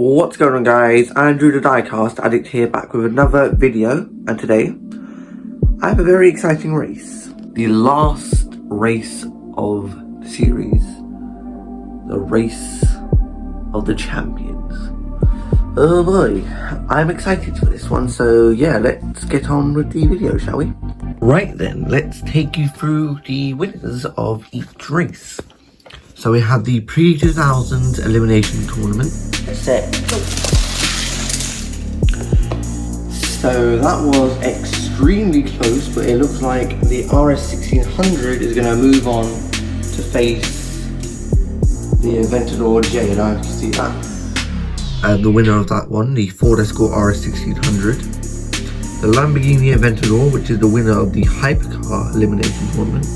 What's going on, guys? Andrew the Diecast Addict here, back with another video, and today I have a very exciting race. The last race of the series, the race of the champions. Oh boy, I'm excited for this one, so yeah, let's get on with the video, shall we? Right then, let's take you through the winners of each race. So we have the pre-2000 elimination tournament. Set. So that was extremely close, but it looks like the RS1600 is going to move on to face the Aventador J, and I can see that. And the winner of that one, the Ford Escort RS1600. The Lamborghini Aventador, which is the winner of the Hypercar elimination tournament.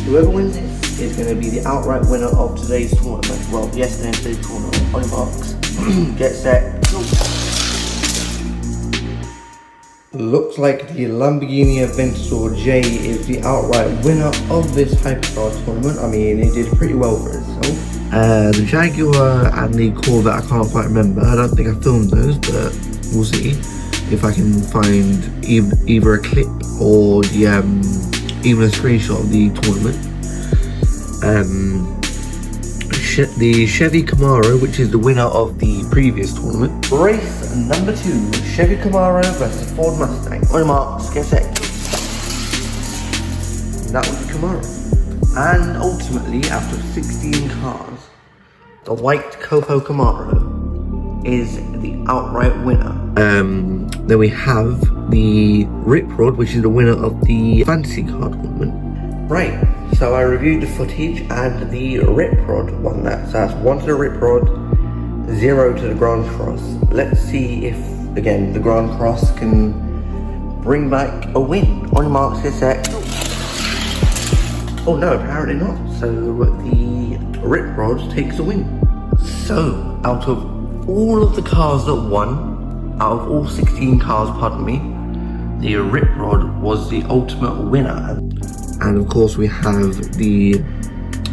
Whoever wins this is going to be the outright winner of today's tournament. Well, yesterday's tournament. On your marks, get set, go. Looks like the Lamborghini Aventador J is the outright winner of this Hypercar tournament. I mean, it did pretty well for itself. The Jaguar and the Corvette, I can't quite remember. I don't think I filmed those, but we'll see if I can find either a clip or the even a screenshot of the tournament. The Chevy Camaro, which is the winner of the previous tournament. Race number 2, Chevy Camaro versus Ford Mustang. On your marks, get set. That was the Camaro. And ultimately, after 16 cars, the white Copo Camaro is the outright winner. Then we have the Rip Rod, which is the winner of the Fantasy Car tournament. Right, so I reviewed the footage, and the Rip Rod won that. So that's 1 to the Rip Rod, 0 to the Grand Cross. Let's see if, again, the Grand Cross can bring back a win. On your marks, get set. Oh no, apparently not. So the Rip Rod takes a win. So, out of all of the cars that won, out of all 16 cars, pardon me, the Rip Rod was the ultimate winner. And of course we have the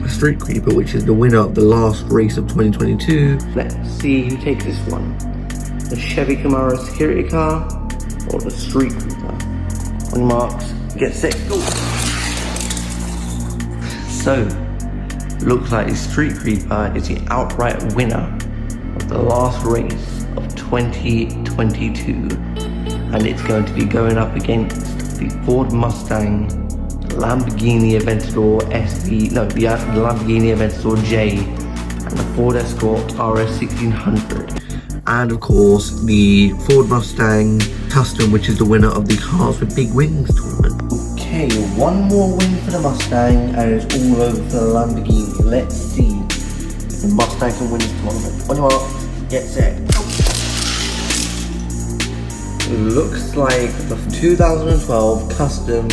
Street Creeper, which is the winner of the last race of 2022. Let's see who takes this one. The Chevy Camaro security car or the Street Creeper. On your marks, get set, go! So, looks like the Street Creeper is the outright winner of the last race of 2022. And it's going to be going up against the Ford Mustang, Lamborghini Aventador SV, no, the Lamborghini Aventador J, and the Ford Escort RS1600. And of course, the Ford Mustang Custom, which is the winner of the Cars with Big Wings tournament. Okay, one more win for the Mustang, and it's all over for the Lamborghini. Let's see if the Mustang can win this tournament. On your mark, get set. Looks like the 2012 Custom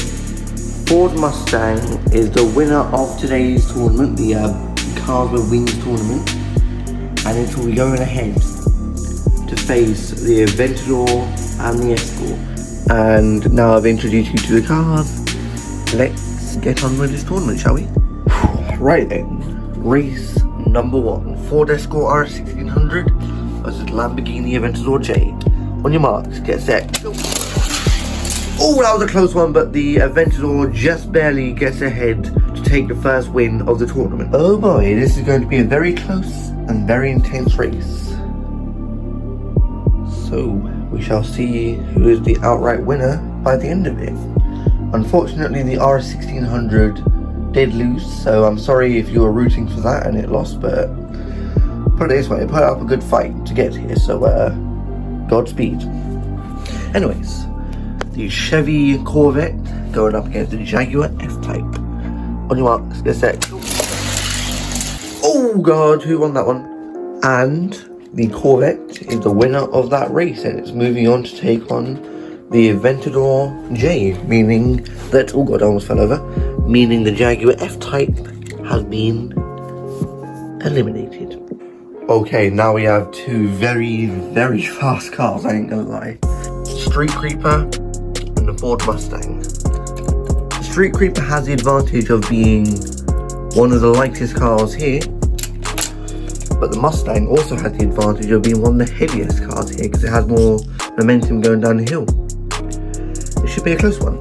Ford Mustang is the winner of today's tournament, the Cars with Wings tournament, and it will be going ahead to face the Aventador and the Escort. And now I've introduced you to the cars, let's get on with this tournament, shall we? Right then, race number 1, Ford Escort RS1600 versus Lamborghini Aventador J. On your marks, get set, go! Oh, that was a close one, but the Aventador just barely gets ahead to take the first win of the tournament. Oh boy, this is going to be a very close and very intense race. So, we shall see who is the outright winner by the end of it. Unfortunately, the RS1600 did lose, so I'm sorry if you were rooting for that and it lost, but put it this way, it put up a good fight to get here, so Godspeed. Anyways, the Chevy Corvette going up against the Jaguar F-Type. On your marks, get set. Oh god, who won that one? And the Corvette is the winner of that race, and it's moving on to take on the Aventador J, meaning that, oh god, I almost fell over, meaning the Jaguar F-Type has been eliminated. Okay, now we have two very, very fast cars, I ain't gonna lie. Street Creeper and the Ford Mustang. The Street Creeper has the advantage of being one of the lightest cars here, But the Mustang also has the advantage of being one of the heaviest cars here because it has more momentum going down the hill. It should be a close one.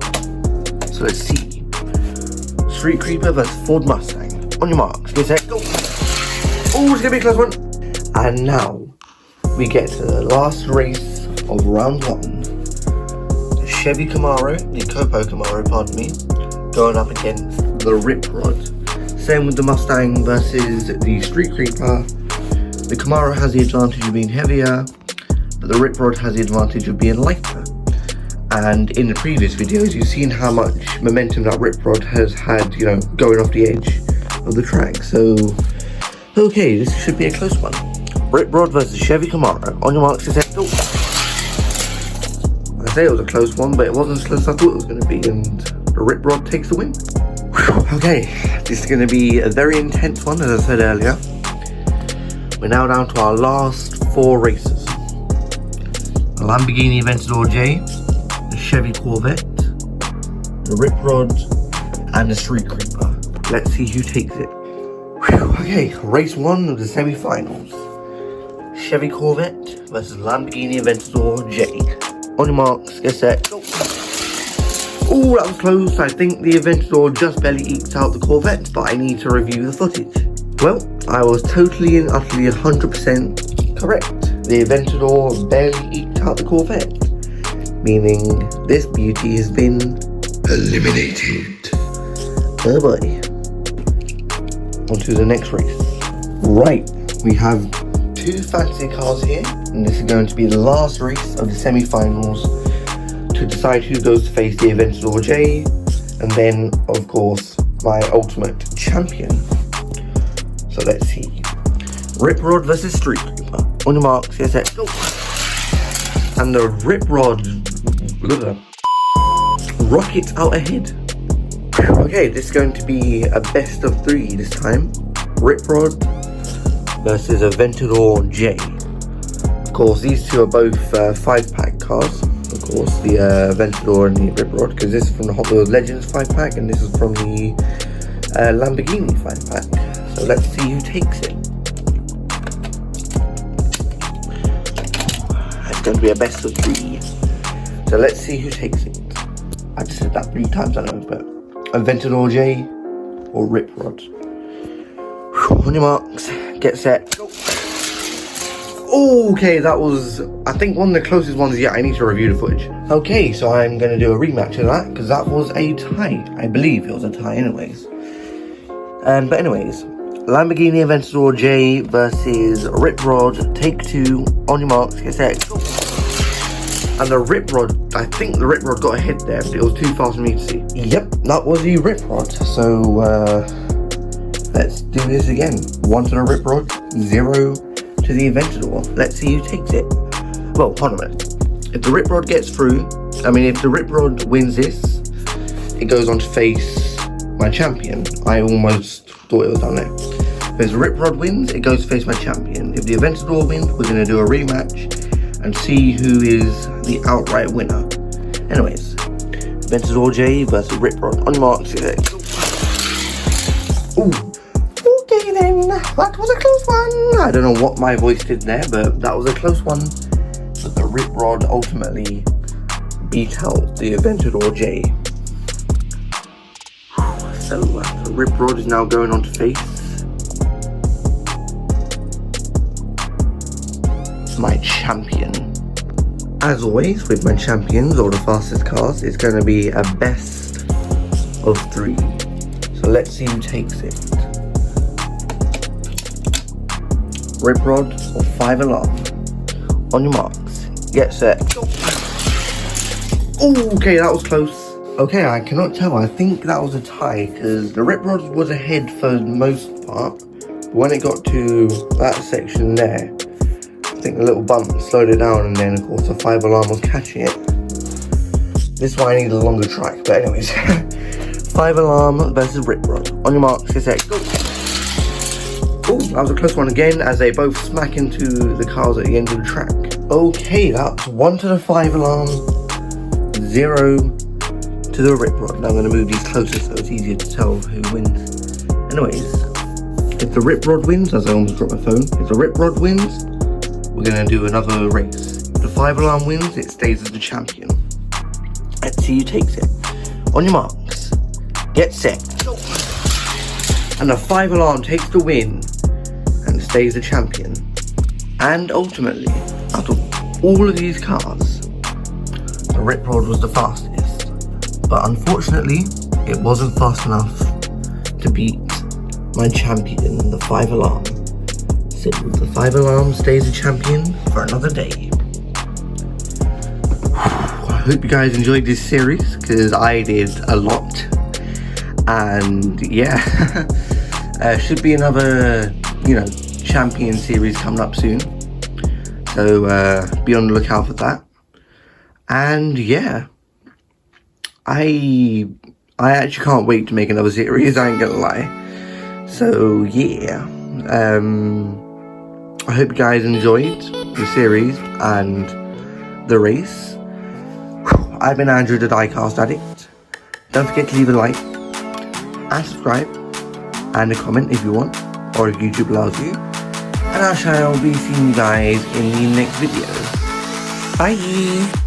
So let's see. Street Creeper versus Ford Mustang. On your marks, get set, go. Oh, it's gonna be a close one. And now we get to the last race of round 1. The Chevy Camaro, the Copo Camaro, pardon me, going up against the Rip Rod. Same with the Mustang versus the Street Creeper. The Camaro has the advantage of being heavier, but the Rip Rod has the advantage of being lighter. And in the previous videos, you've seen how much momentum that Rip Rod has had, you know, going off the edge of the track. So, okay, this should be a close one. Rip Rod versus Chevy Camaro. On your marks, get set, go. I say it was a close one, but it wasn't as close as I thought it was going to be, and the Rip Rod takes the win. Okay, this is going to be a very intense one, as I said earlier. We're now down to our last 4 races. The Lamborghini Aventador J, the Chevy Corvette, the Rip Rod, and the Street Creeper. Let's see who takes it. Okay, race 1 of the semi-finals. Chevy Corvette versus Lamborghini Aventador J. On your marks, get set, go. Oh, that was close. I think the Aventador just barely eked out the Corvette, but I need to review the footage. Well, I was totally and utterly 100% correct. The Aventador barely eked out the Corvette, meaning this beauty has been eliminated. Oh boy. On to the next race. Right, we have 2 fancy cars here, and this is going to be the last race of the semi-finals to decide who goes to face the Aventador J, and then, of course, my ultimate champion. So let's see. Rip Rod versus Street Creeper. On your marks, get set, go. And the Rip Rod rockets out ahead. Okay, this is going to be a best of 3 this time. Rip Rod versus Aventador J. Of course, these two are both 5-pack cars. Of course, the Aventador and the Rip Rod, because this is from the Hot Wheels Legends 5-pack and this is from the Lamborghini 5-pack. So let's see who takes it. It's going to be a best of 3. So let's see who takes it. I just said that 3 times, I know, but Aventador J or Rip Rod. On your marks, get set, go. Okay, that was, I think, one of the closest ones yet. I need to review the footage. Okay, so I'm going to do a rematch of that, because that was a tie. I believe it was a tie anyways. But anyways, Lamborghini Aventador J versus Rip Rod, take 2. On your marks, get set, go. And the Rip Rod, I think the Rip Rod got ahead there, but it was too fast for me to see. Yep, that was the Rip Rod. So, let's do this again. 1 to the Rip Rod, 0 to the Aventador. Let's see who takes it. Well, hold on a minute. If the Rip Rod gets through, if the Rip Rod wins this, it goes on to face my champion. I almost thought it was done there. If the Rip Rod wins, it goes to face my champion. If the Aventador wins, we're going to do a rematch and see who is the outright winner. Anyways, Aventador J versus Rip Rod. On your marks, get it. Ooh. Okay then, that was a close one. I don't know what my voice did there, but that was a close one. But the Rip Rod ultimately beat out the Aventador J. So the Rip Rod is now going on to face my champion. As always, with my champions or the fastest cars, it's going to be a best of 3. So let's see who takes it. Rip Rod or 5 Alarm. On your marks, get set, go. Okay, that was close. Okay, I cannot tell. I think that was a tie because the Rip Rod was ahead for the most part. But when it got to that section there, I think the little bump slowed it down, and then of course the 5 Alarm was catching it. This is why I need a longer track, but anyways. 5 Alarm versus Rip Rod. On your marks, get set, go. Oh, that was a close one again, as they both smack into the cars at the end of the track. Okay, that's 1 to the 5 Alarm, 0 to the Rip Rod. Now I'm going to move these closer so it's easier to tell who wins. Anyways, if the Rip Rod wins, as I almost dropped my phone, if the Rip Rod wins, we're gonna do another race. If the 5-alarm wins, it stays as the champion. Let's see who takes it. On your marks, get set. And the 5-alarm takes the win and stays the champion. And ultimately, out of all of these cars, the Rip Rod was the fastest. But unfortunately, it wasn't fast enough to beat my champion, the 5-alarm. So the 5-alarm stays the champion for another day. I hope you guys enjoyed this series, because I did a lot. And yeah, should be another, champion series coming up soon. So be on the lookout for that. And yeah, I actually can't wait to make another series, I ain't gonna lie. So yeah, I hope you guys enjoyed the series and the race. I've been Andrew the Diecast Addict. Don't forget to leave a like and subscribe and a comment if you want, or if YouTube allows you. And I shall be seeing you guys in the next video. Bye!